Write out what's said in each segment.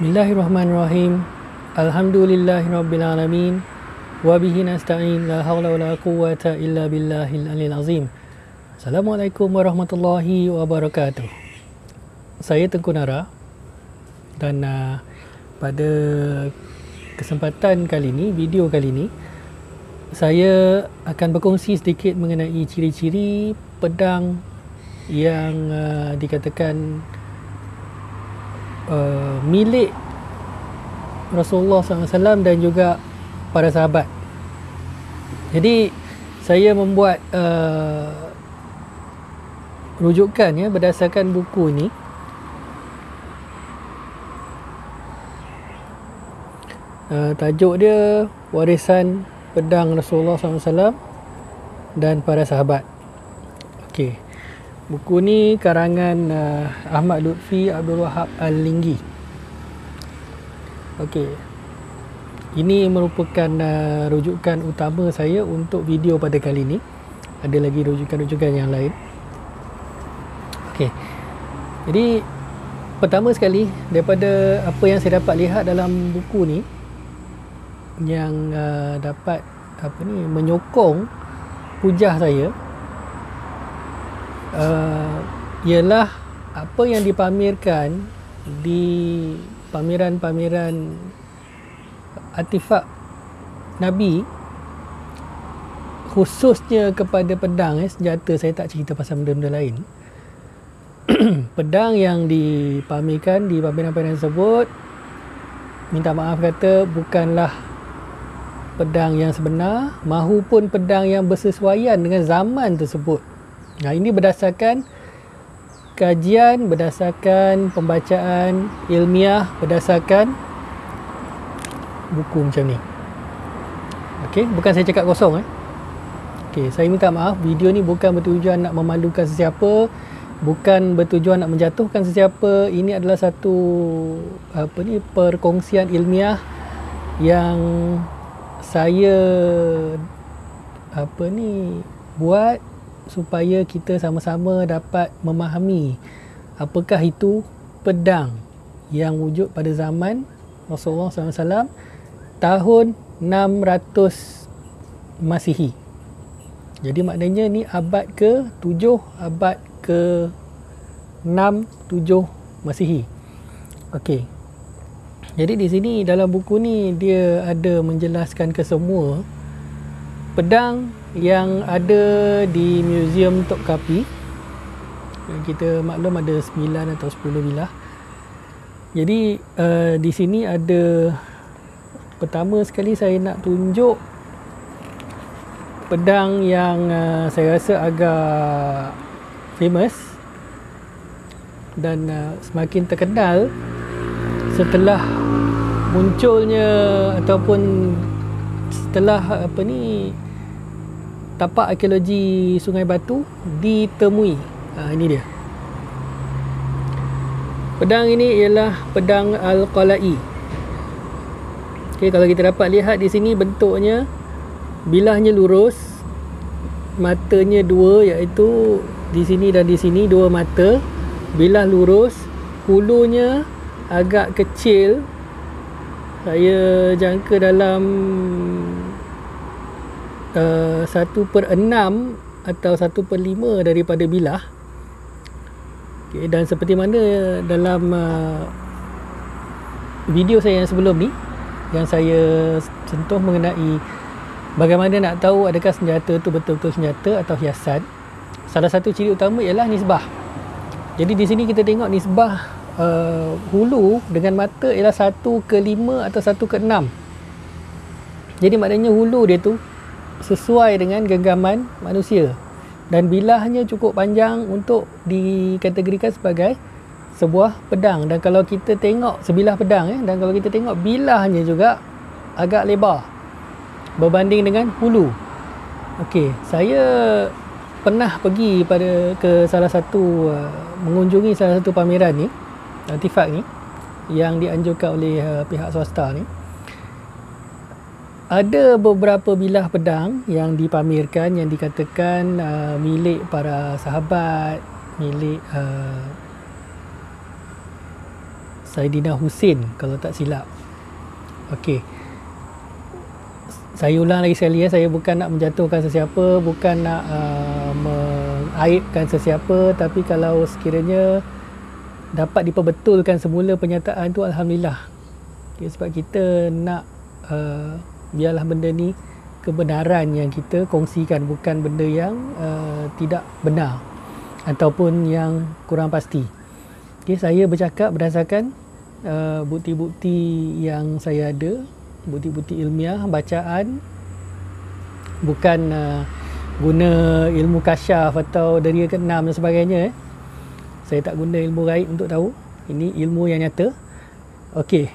Bismillahirrahmanirrahim. Alhamdulillahirabbil alamin. Wa bihi nasta'in. La haula wala quwwata illa billahil aliyil azim. Assalamualaikum warahmatullahi wabarakatuh. Saya Tengku Nara dan pada kesempatan kali ini, video kali ini, saya akan berkongsi sedikit mengenai ciri-ciri pedang yang dikatakan milik Rasulullah SAW dan juga para sahabat. Jadi saya membuat rujukan berdasarkan buku ini. Tajuk dia Warisan Pedang Rasulullah SAW dan para sahabat. Okey. Buku ni karangan Ahmad Lutfi Abdul Wahab Al-Linggi. Okey. Ini merupakan rujukan utama saya untuk video pada kali ini. Ada lagi rujukan-rujukan yang lain. Okey. Jadi pertama sekali daripada apa yang saya dapat lihat dalam buku ni yang dapat menyokong hujah saya ialah apa yang dipamerkan di pameran-pameran artifak Nabi, khususnya kepada pedang. Senjata saya tak cerita pasal benda-benda lain. Pedang yang dipamerkan di pameran-pameran tersebut, minta maaf kata, bukanlah pedang yang sebenar mahupun pedang yang bersesuaian dengan zaman tersebut. Ini berdasarkan kajian, berdasarkan pembacaan ilmiah, berdasarkan buku macam ni. Okey, bukan saya cakap kosong. Okey, saya minta maaf, video ni bukan bertujuan nak memalukan sesiapa, bukan bertujuan nak menjatuhkan sesiapa. Ini adalah satu perkongsian ilmiah yang saya buat supaya kita sama-sama dapat memahami apakah itu pedang yang wujud pada zaman Rasulullah SAW tahun 600 Masihi. Jadi maknanya ni abad ke-7, abad ke-6, 7 Masihi. Okey. Jadi di sini dalam buku ni dia ada menjelaskan kesemua pedang yang ada di Museum Topkapi. Kita maklum ada 9 atau 10 bilah. Jadi di sini ada, pertama sekali saya nak tunjuk pedang yang saya rasa agak famous dan semakin terkenal setelah munculnya ataupun setelah tapak arkeologi Sungai Batu ditemui. Ini dia. Pedang ini ialah pedang Al-Qalai. Okey, kalau kita dapat lihat di sini bentuknya, bilahnya lurus, matanya dua, iaitu di sini dan di sini dua mata, bilah lurus, hulunya agak kecil. Saya jangka dalam 1/6 atau 1/5 daripada bilah. Okay, dan seperti mana dalam video saya yang sebelum ni, yang saya sentuh mengenai bagaimana nak tahu adakah senjata tu betul-betul senjata atau hiasan, salah satu ciri utama ialah nisbah. Jadi di sini kita tengok nisbah hulu dengan mata ialah 1/5 atau 1/6. Jadi maknanya hulu dia tu sesuai dengan genggaman manusia dan bilahnya cukup panjang untuk dikategorikan sebagai sebuah pedang. Dan kalau kita tengok sebilah pedang dan kalau kita tengok bilahnya juga agak lebar berbanding dengan hulu. Okey, saya pernah pergi ke salah satu mengunjungi salah satu pameran ni, artifak ni yang dianjurkan oleh pihak swasta ni. Ada beberapa bilah pedang yang dipamerkan yang dikatakan milik para sahabat, milik Saidina Husin kalau tak silap. Okey. Saya ulang lagi sekali, saya bukan nak menjatuhkan sesiapa, bukan nak mengaibkan sesiapa, tapi kalau sekiranya dapat diperbetulkan semula penyataan tu, alhamdulillah. Okay, sebab kita nak biarlah benda ni kebenaran yang kita kongsikan, bukan benda yang tidak benar ataupun yang kurang pasti. Okay, saya bercakap berdasarkan bukti-bukti yang saya ada, bukti-bukti ilmiah, bacaan, bukan guna ilmu kasyaf atau deria keenam dan sebagainya. Saya tak guna ilmu gaib untuk tahu. Ini ilmu yang nyata. Okey.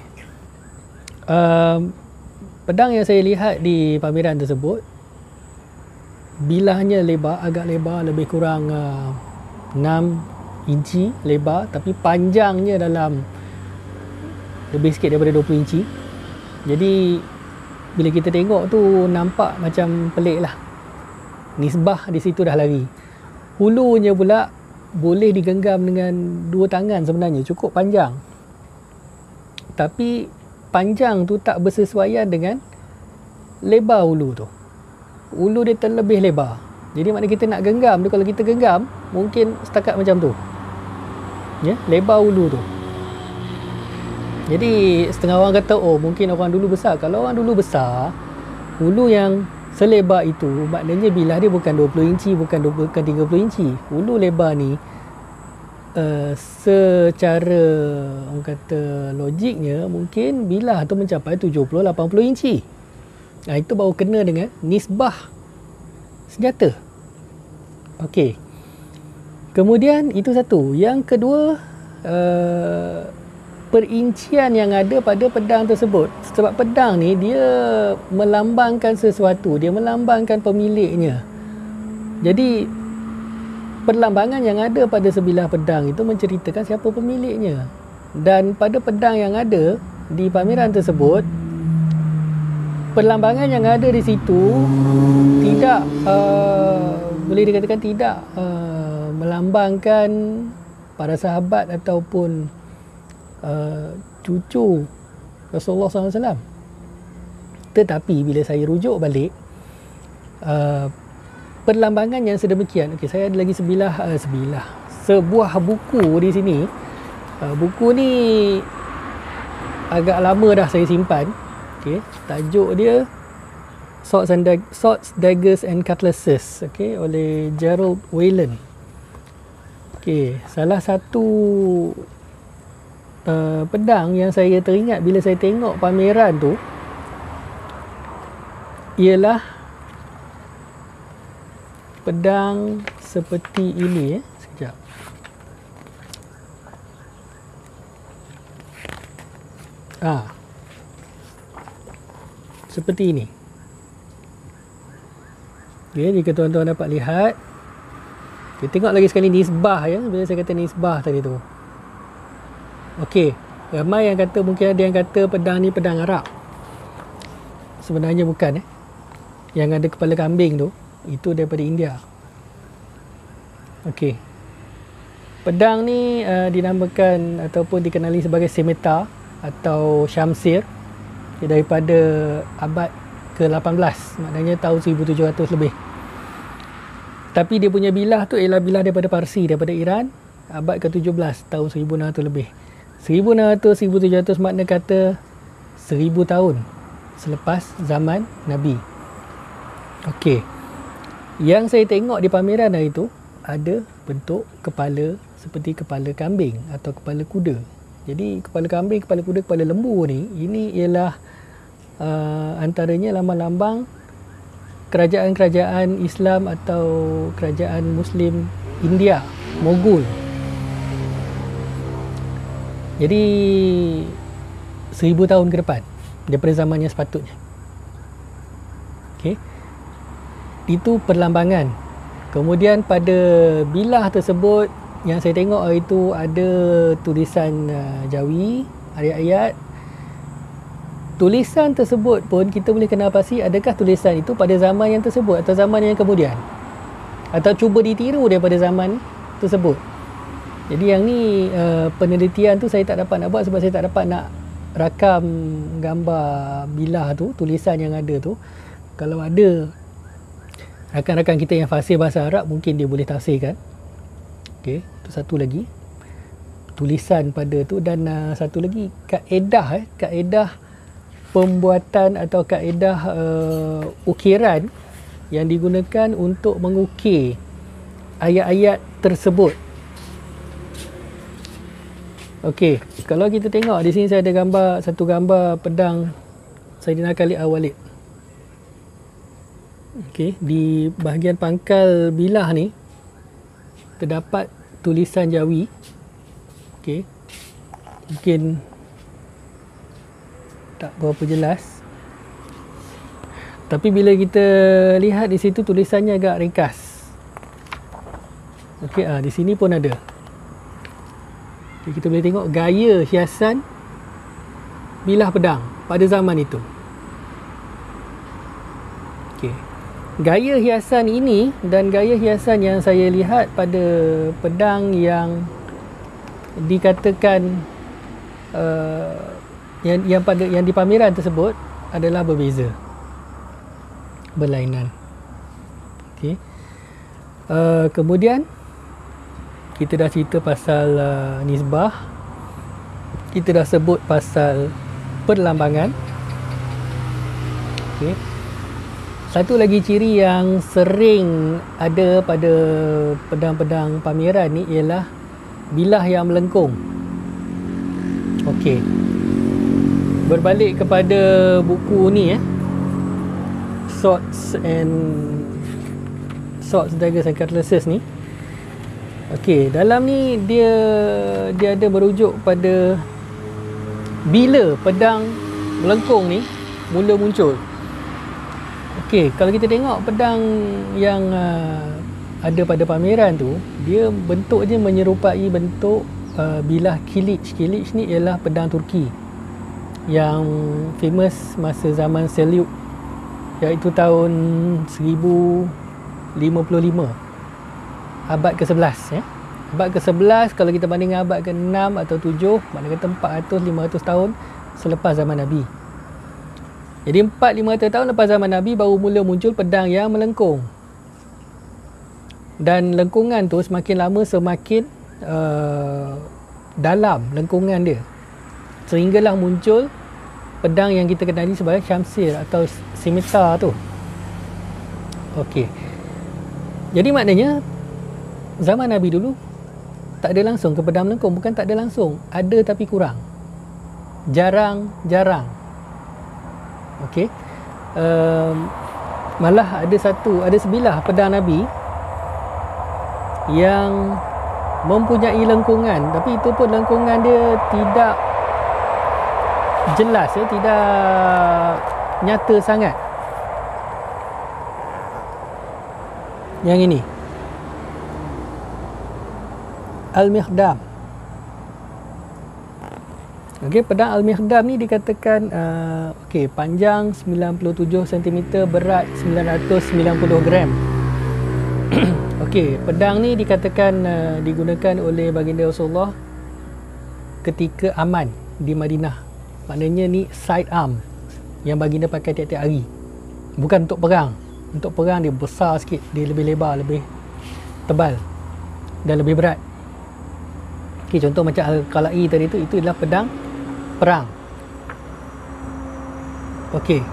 Pedang yang saya lihat di pameran tersebut, bilahnya lebar, agak lebar, lebih kurang 6 inci lebar, tapi panjangnya dalam lebih sikit daripada 20 inci. Jadi bila kita tengok tu nampak macam pelik lah. Nisbah di situ dah lari. Hulunya pula boleh digenggam dengan 2 tangan sebenarnya, cukup panjang. Tapi panjang tu tak bersesuaian dengan lebar hulu tu. Hulu dia terlebih lebar. Jadi maknanya kita nak genggam tu, kalau kita genggam mungkin setakat macam tu. Ya, lebar hulu tu. Jadi setengah orang kata, oh mungkin orang dulu besar. Kalau orang dulu besar, hulu yang selebar itu, maknanya bilah dia bukan 20 inci, bukan 30 inci. Hulu lebar ni secara orang kata logiknya, mungkin bilah tu mencapai 70-80 inci. Itu baru kena dengan nisbah senjata. Okey. Kemudian itu satu. Yang kedua, perincian yang ada pada pedang tersebut. Sebab pedang ni dia melambangkan sesuatu, dia melambangkan pemiliknya. Jadi perlambangan yang ada pada sebilah pedang itu menceritakan siapa pemiliknya. Dan pada pedang yang ada di pameran tersebut, perlambangan yang ada di situ tidak boleh dikatakan tidak melambangkan para sahabat ataupun cucu Rasulullah SAW. Tetapi bila saya rujuk balik, perlambangan yang sedemikian, okey, saya ada lagi sebuah buku di sini. Buku ni agak lama dah saya simpan. Okey, tajuk dia Swords, Daggers and Cutlasses, okey, oleh Gerald Whalen. Okey, salah satu pedang yang saya teringat bila saya tengok pameran tu ialah pedang seperti ini. Sekejap. Seperti ini. Okay, jika tuan-tuan dapat lihat, kita tengok lagi sekali nisbah ya. Bila saya kata nisbah tadi tu, okey, ramai yang kata, mungkin ada yang kata pedang ni pedang Arab. Sebenarnya bukan. Yang ada kepala kambing tu, itu daripada India. Okey. Pedang ni dinamakan ataupun dikenali sebagai scimitar atau syamsir, daripada abad ke-18, maknanya tahun 1700 lebih. Tapi dia punya bilah tu ialah bilah daripada Parsi, daripada Iran, abad ke-17, tahun 1600 lebih. 1600-1700 makna kata 1000 tahun selepas zaman Nabi. Okey. Yang saya tengok di pameran hari tu ada bentuk kepala seperti kepala kambing atau kepala kuda. Jadi kepala kambing, kepala kuda, kepala lembu ni, ini ialah antaranya lambang-lambang kerajaan-kerajaan Islam atau kerajaan Muslim India, Mogul. Jadi 1000 tahun ke depan daripada zaman yang sepatutnya. Okey. Itu perlambangan. Kemudian pada bilah tersebut yang saya tengok hari itu ada tulisan Jawi, ayat-ayat. Tulisan tersebut pun kita boleh kenal pasti adakah tulisan itu pada zaman yang tersebut atau zaman yang kemudian, atau cuba ditiru daripada zaman tersebut. Jadi yang ni penelitian tu saya tak dapat nak buat sebab saya tak dapat nak rakam gambar bilah tu, tulisan yang ada tu. Kalau ada rakan-rakan kita yang fasih bahasa Arab, mungkin dia boleh tafsirkan. Okey, tu satu lagi tulisan pada tu. Dan satu lagi kaedah pembuatan atau kaedah ukiran yang digunakan untuk mengukir ayat-ayat tersebut. Okey, kalau kita tengok di sini saya ada satu gambar pedang Saidina Khalid Al-Walid. Okey, di bahagian pangkal bilah ni terdapat tulisan Jawi. Okey, mungkin tak berapa jelas, tapi bila kita lihat di situ tulisannya agak ringkas. Okey, di sini pun ada. Okay, kita boleh tengok gaya hiasan bilah pedang pada zaman itu. Okey, gaya hiasan ini dan gaya hiasan yang saya lihat pada pedang yang dikatakan yang di pameran tersebut adalah berbeza, berlainan. Okey, kemudian kita dah cerita pasal nisbah, kita dah sebut pasal perlambangan. Okey, satu lagi ciri yang sering ada pada pedang-pedang pameran ni ialah bilah yang melengkung. Okey, berbalik kepada buku ni, Swords, Daggers and Cutlasses ni. Okey, dalam ni dia ada merujuk pada bila pedang melengkung ni mula muncul. Okey, kalau kita tengok pedang yang ada pada pameran tu, dia bentuknya menyerupai bentuk bilah Kilich. Kilich ni ialah pedang Turki yang famous masa zaman Seljuk, iaitu tahun 1055, abad ke-11 ya. Abad ke-11 kalau kita banding dengan abad ke-6 atau 7, maknanya kata 400-500 tahun selepas zaman Nabi. Jadi 400-500 tahun lepas zaman Nabi baru mula muncul pedang yang melengkung. Dan lengkungan tu semakin lama semakin dalam lengkungan dia, sehinggalah muncul pedang yang kita kenali sebagai Syamsir atau scimitar tu. Okey, jadi maknanya zaman Nabi dulu tak ada langsung ke pedang melengkung. Bukan tak ada langsung, ada tapi kurang, jarang-jarang. Okey, malah ada sebilah pedang Nabi yang mempunyai lengkungan, tapi itu pun lengkungan dia tidak jelas ya, tidak nyata sangat. Yang ini Al-Mikhdam. Okey, pedang Al-Mikhdam ni dikatakan panjang 97 cm, berat 990 gram. Okey, pedang ni dikatakan digunakan oleh baginda Rasulullah ketika aman di Madinah. Maknanya ni side arm yang baginda pakai tiap-tiap hari. Bukan untuk perang. Untuk perang dia besar sikit, dia lebih lebar, lebih tebal dan lebih berat. Okey, contoh macam Al-Qala'i tadi tu, itu adalah pedang perang. Okey.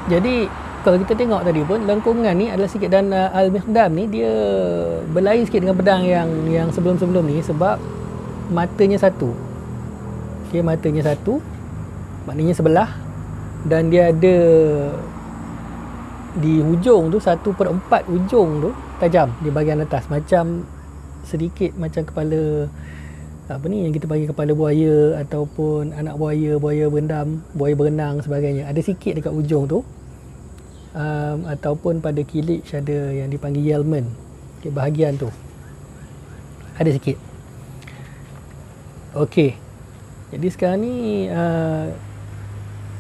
Jadi kalau kita tengok tadi pun lengkungan ni adalah sikit, dan Al-Mikhdam ni dia berlain sikit dengan pedang yang sebelum-sebelum ni sebab matanya satu. Okey, matanya satu, maknanya sebelah, dan dia ada di hujung tu 1/4 ujung tu tajam di bahagian atas, macam sedikit macam kepala yang kita panggil kepala buaya ataupun anak buaya, buaya berendam, buaya berenang sebagainya. Ada sikit dekat ujung tu. Ataupun pada Kilich ada yang dipanggil Yelmen. Okay, bahagian tu ada sikit. Okey, jadi sekarang ni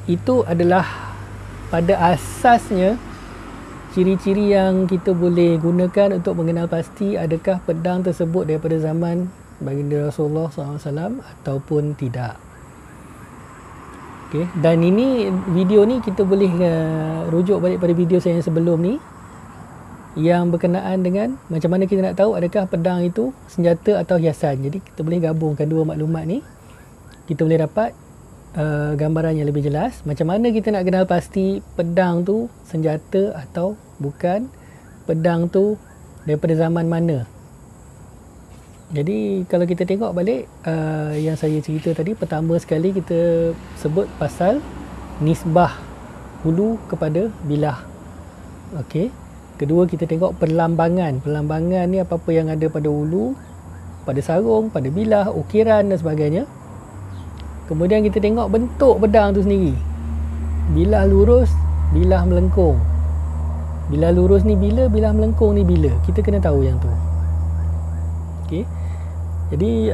itu adalah pada asasnya ciri-ciri yang kita boleh gunakan untuk mengenal pasti adakah pedang tersebut daripada zaman baginda Rasulullah SAW ataupun tidak. Okay. Dan ini video ni kita boleh rujuk balik pada video saya yang sebelum ni yang berkenaan dengan macam mana kita nak tahu adakah pedang itu senjata atau hiasan. Jadi kita boleh gabungkan dua maklumat ni, kita boleh dapat gambaran yang lebih jelas. Macam mana kita nak kenal pasti pedang tu senjata atau bukan, pedang tu daripada zaman mana. Jadi kalau kita tengok balik yang saya cerita tadi, pertama sekali kita sebut pasal nisbah hulu kepada bilah. Okey. Kedua kita tengok perlambangan. Perlambangan ni apa-apa yang ada pada hulu, pada sarung, pada bilah, ukiran dan sebagainya. Kemudian kita tengok bentuk pedang tu sendiri. Bilah lurus, bilah melengkung. Bilah lurus ni bila, bilah melengkung ni bila. Kita kena tahu yang tu. Okey. Jadi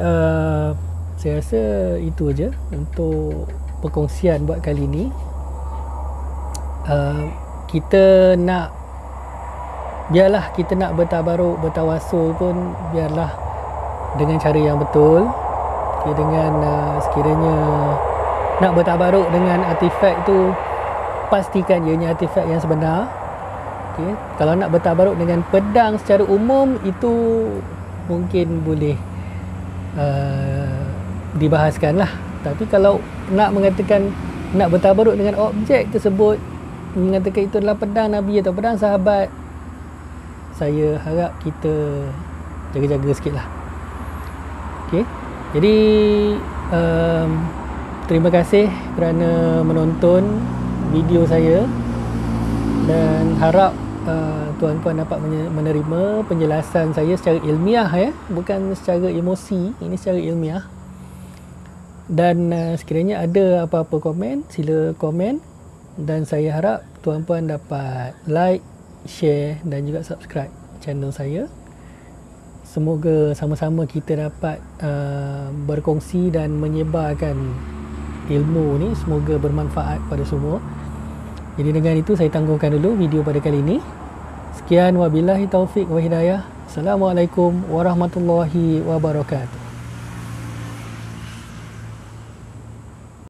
saya rasa itu aja untuk perkongsian buat kali ni. Kita nak, biarlah kita nak bertabaruk, bertawasul pun biarlah dengan cara yang betul. Okay, dengan sekiranya nak bertabaruk dengan artifak tu, pastikan ianya artifak yang sebenar. Okay. Kalau nak bertabaruk dengan pedang secara umum, itu mungkin boleh dibahaskan lah. Tapi kalau nak mengatakan nak bertabaruk dengan objek tersebut, mengatakan itu adalah pedang Nabi atau pedang sahabat, saya harap kita jaga-jaga sikit lah. Okay. Jadi terima kasih kerana menonton video saya dan harap tuan-tuan dapat menerima penjelasan saya secara ilmiah, bukan secara emosi, ini secara ilmiah. Dan sekiranya ada apa-apa komen, sila komen, dan saya harap tuan-puan dapat like, share dan juga subscribe channel saya. Semoga sama-sama kita dapat berkongsi dan menyebarkan ilmu ni, semoga bermanfaat pada semua. Jadi dengan itu saya tangguhkan dulu video pada kali ini. Sekian, wabillahi taufik wa hidayah. Assalamualaikum warahmatullahi wabarakatuh.